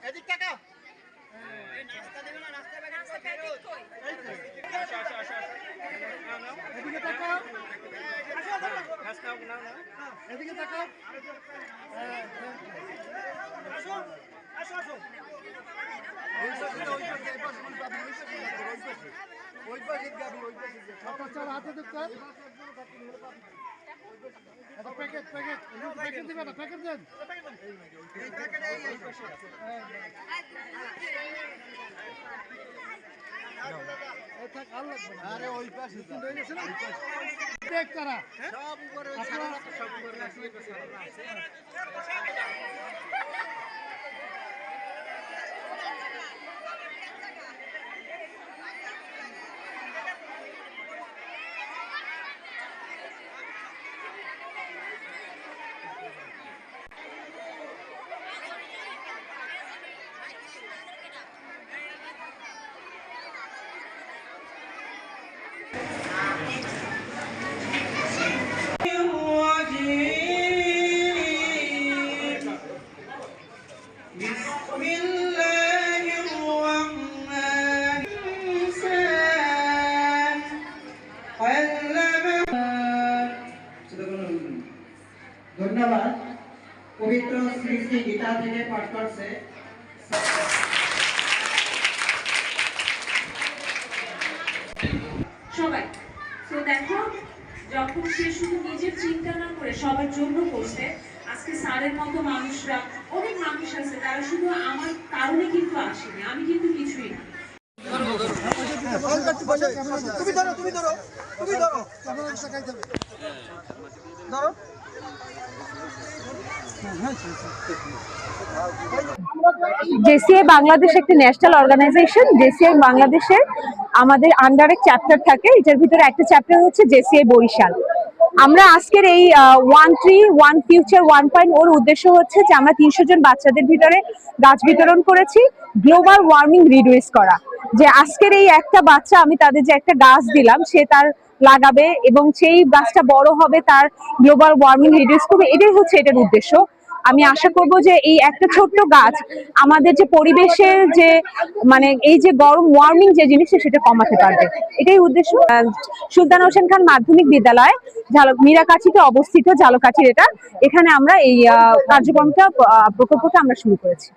এদিক তাকাও। এই নাস্তা দিবে না, নাস্তা প্যাকেট কই? আসো। এদিকে তাকাও। আসো নাও। এদিকে তাকাও। আসো। ওই পাশে গাবি, ওই পাশে। চার হাতে দেখতে। প্যাকেট দিবে না, প্যাকেট দেন। এই প্যাকেট এই পাশে। আরে ওই পাশে হয়ে গেছে না? দেখ তারা সব উপরে সব উপরে আছে। ধন্যবাদ। পবিত্র শ্রী শ্রী গীতা থেকে পাঠ করছে সবাই। তো দেখো, যখন সে শুধু নিজের চিন্তা না করে সবার জন্য করছে, আজকে স্যারের মতো মানুষরা, অনেক মানুষ আছে তারা শুধু আমার কারণে কিন্তু আসেনি, আমি কিন্তু কিছুই না। জেসিআই বাংলাদেশ একটি ন্যাশনাল অর্গানাইজেশন। জেসিআই বাংলাদেশের আমাদের আন্ডারে চ্যাপ্টার থাকে, এটার ভিতরে একটা চ্যাপ্টার হচ্ছে জেসিআই বরিশাল। আমরা আজকের এই 1 ট্রি 1 ফিউচার 1.0 উদ্দেশ্য হচ্ছে যে আমরা 300 জন বাচ্চাদের ভিতরে গাছ বিতরণ করেছি, গ্লোবাল ওয়ার্মিং রিডিউস করা। যে আজকের এই একটা বাচ্চা, আমি তাদের যে একটা গাছ দিলাম, সে তার লাগাবে এবং সেই গাছটা বড় হবে, তার গ্লোবাল ওয়ার্মিং রিডিউস করবে, এটাই হচ্ছে এটার উদ্দেশ্য। আমি আশা করব যে এই একটা ছোট্ট গাছ আমাদের যে পরিবেশের যে মানে এই যে গরম ওয়ার্মিং যে জিনিসটা সেটা কমাতে পারবে, এটাই উদ্দেশ্য। সুলতান হোসেন খান মাধ্যমিক বিদ্যালয় মীরাকাঠিতে অবস্থিত, ঝালকাঠির এটা। এখানে আমরা এই কার্যক্রমটা প্রকল্পটা আমরা শুরু করেছি।